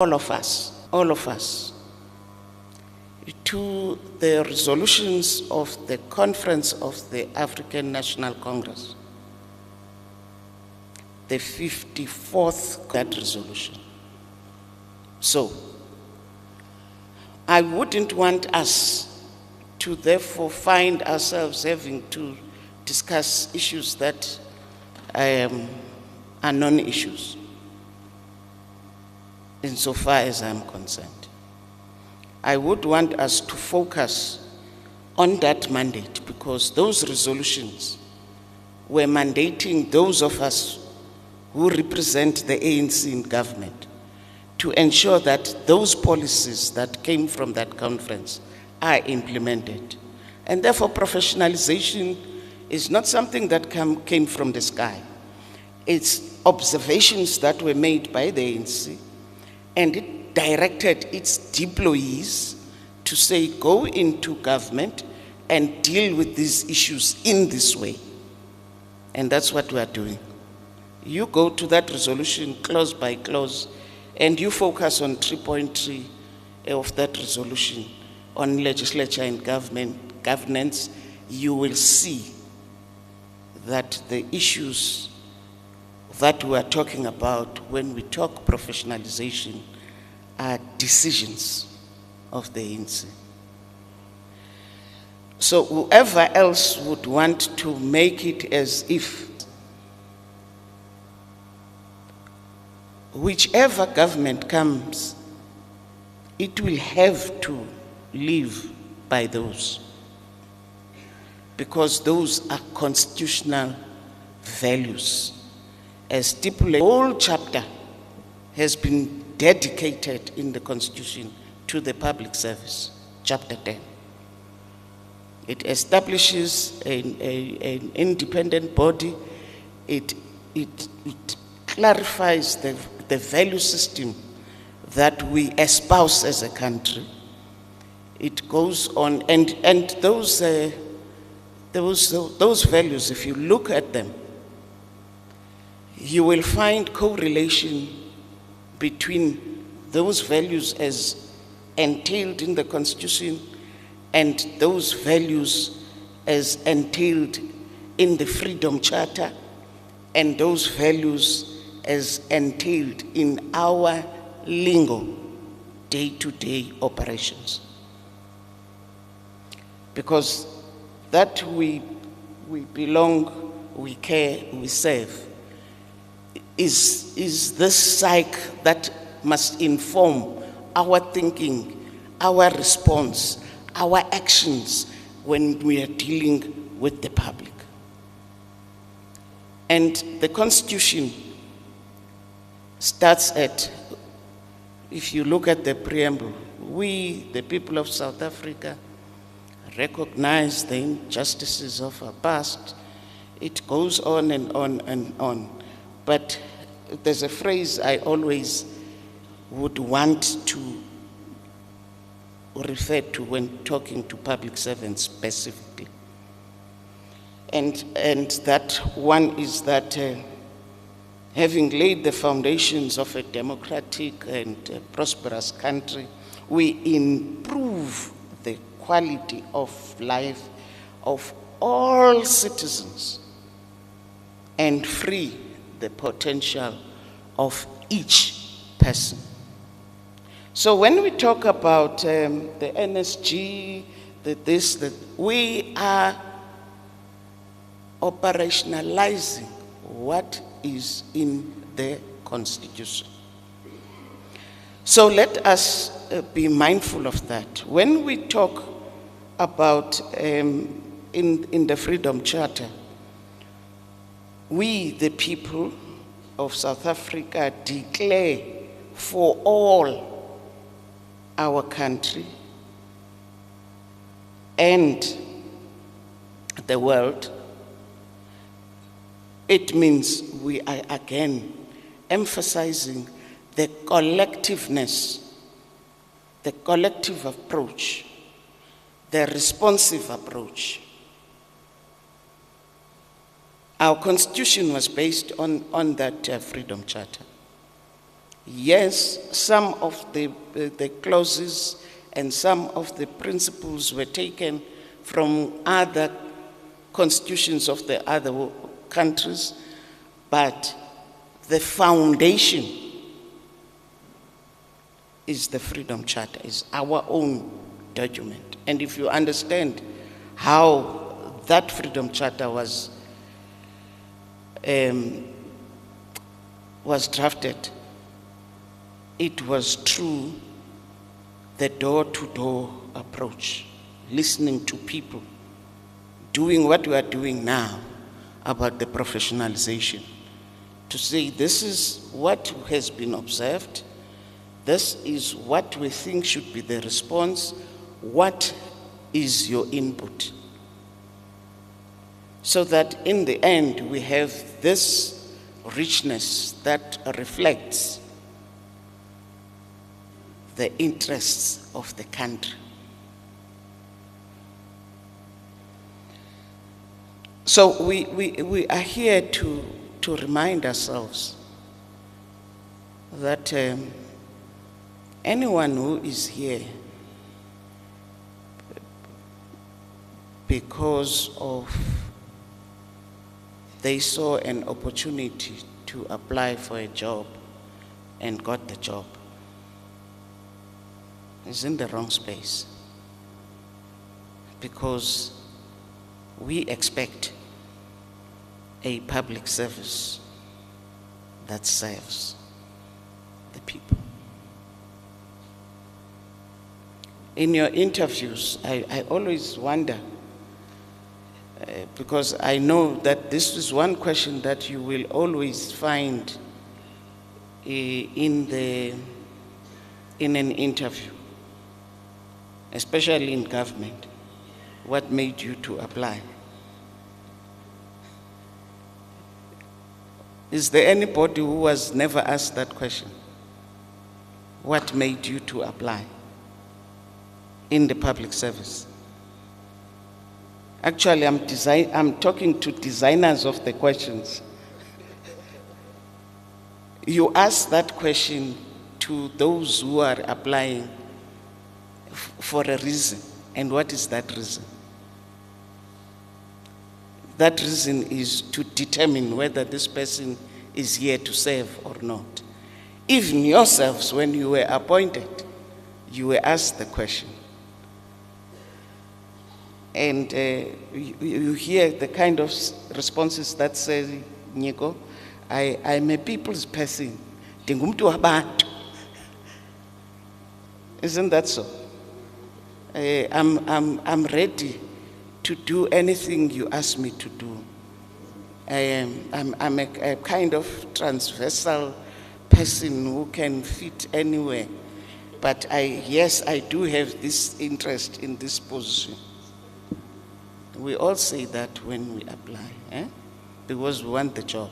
all of us, to the resolutions of the Conference of the African National Congress, the 54th that resolution. So, I wouldn't want us to therefore find ourselves having to discuss issues that are non-issues, insofar as I'm concerned. I would want us to focus on that mandate, because those resolutions were mandating those of us who represent the ANC in government to ensure that those policies that came from that conference are implemented. And therefore, professionalization is not something that came from the sky. It's observations that were made by the ANC, and it directed its deployees to say, go into government and deal with these issues in this way. And that's what we are doing. You go to that resolution clause by clause, and you focus on 3.3 of that resolution on legislature and governance, you will see that the issues that we are talking about when we talk professionalization are decisions of the ANC. So whoever else would want to make it as if whichever government comes, it will have to live by those, because those are constitutional values. As stipulated, the whole chapter has been dedicated in the Constitution to the public service, chapter 10. It establishes an independent body. It clarifies the value system that we espouse as a country. It goes on, and those values, if you look at them, you will find correlation between those values as entailed in the Constitution and those values as entailed in the Freedom Charter, and those values as entailed in our lingo, day-to-day operations. Because that we belong, we care, we serve, is this psyche that must inform our thinking, our response, our actions when we are dealing with the public. And the Constitution starts at, if you look at the preamble, we, the people of South Africa, recognize the injustices of our past. It goes on and on and on. But there's a phrase I always would want to refer to when talking to public servants specifically. And that one is that having laid the foundations of a democratic and prosperous country, we improve the quality of life of all citizens and free the potential of each person. So when we talk about the NSG, we are operationalizing what is in the Constitution. So let us be mindful of that. When we talk about in the Freedom Charter, we, the people of South Africa, declare for all our country and the world. It means we are again emphasizing the collectiveness, the collective approach, the responsive approach. Our Constitution was based on that Freedom Charter. Yes, some of the clauses and some of the principles were taken from other constitutions of the other countries, but the foundation is the Freedom Charter, is our own document. And if you understand how that Freedom Charter was drafted, it was through the door-to-door approach, listening to people, doing what we are doing now about the professionalization, to say this is what has been observed, this is what we think should be the response, what is your input? So that in the end we have this richness that reflects the interests of the country. So we are here to remind ourselves that anyone who is here because of they saw an opportunity to apply for a job and got the job is in the wrong space, because we expect a public service that serves the people. In your interviews, I always wonder, because I know that this is one question that you will always find in an interview, especially in government. What made you to apply? Is there anybody who was never asked that question? What made you to apply in the public service? Actually, I'm talking to designers of the questions. You ask that question to those who are applying for a reason. And what is that reason? That reason is to determine whether this person is here to serve or not. Even yourselves, when you were appointed, you were asked the question. And you hear the kind of responses that say, Nico, I'm a people's person. Isn't that so? I'm ready to do anything you ask me to do. I'm a kind of transversal person who can fit anywhere. But yes, I do have this interest in this position. We all say that when we apply, because we want the job.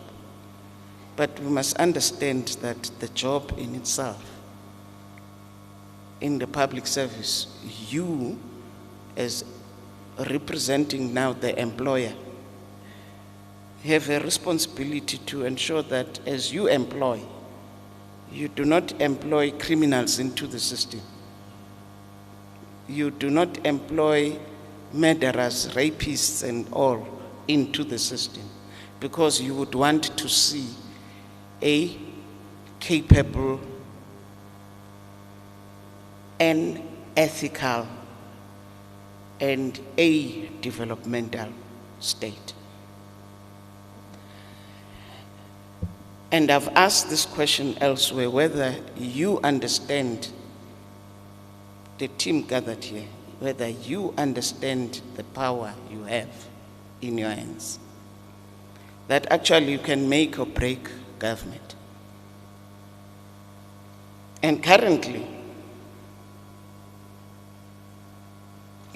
But we must understand that the job in itself, in the public service, you as representing now the employer have a responsibility to ensure that as you employ, you do not employ criminals into the system. You do not employ murderers, rapists and all into the system, because you would want to see a capable and ethical and a developmental state. And I've asked this question elsewhere, whether you understand, the team gathered here, whether you understand the power you have in your hands, that actually you can make or break government. And currently,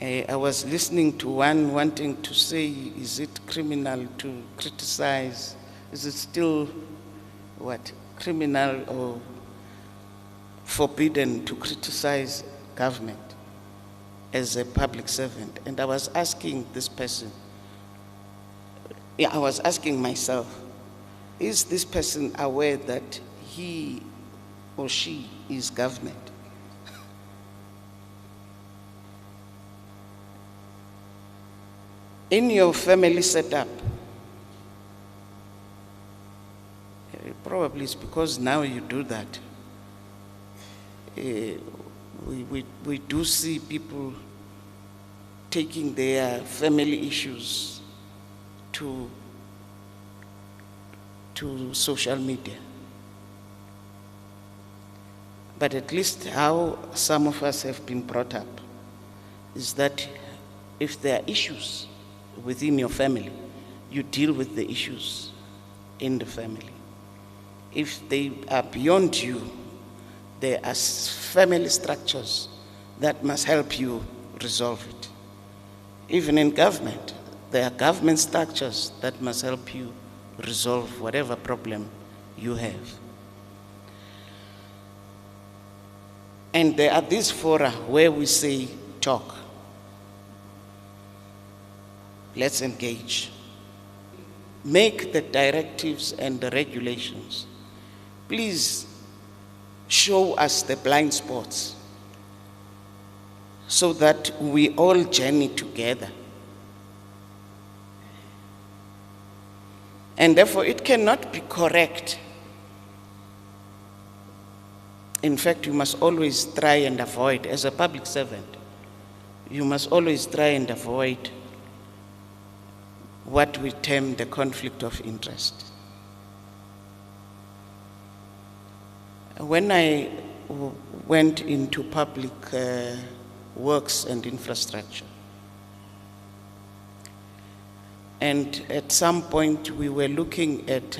I was listening to one wanting to say, is it criminal to criticize? Is it still, criminal or forbidden to criticize government as a public servant? And I was asking this person, I was asking myself, is this person aware that he or she is government. In your family setup, probably it's because now you do that. We do see people taking their family issues to social media. But at least how some of us have been brought up is that if there are issues within your family, you deal with the issues in the family. If they are beyond you, there are family structures that must help you resolve it. Even in government, there are government structures that must help you resolve whatever problem you have. And there are these fora where we say, talk. Let's engage. Make the directives and the regulations. Please show us the blind spots so that we all journey together. And therefore, it cannot be correct. In fact, you must always try and avoid, as a public servant, you must always try and avoid what we term the conflict of interest. When I went into public works and infrastructure, and at some point we were looking at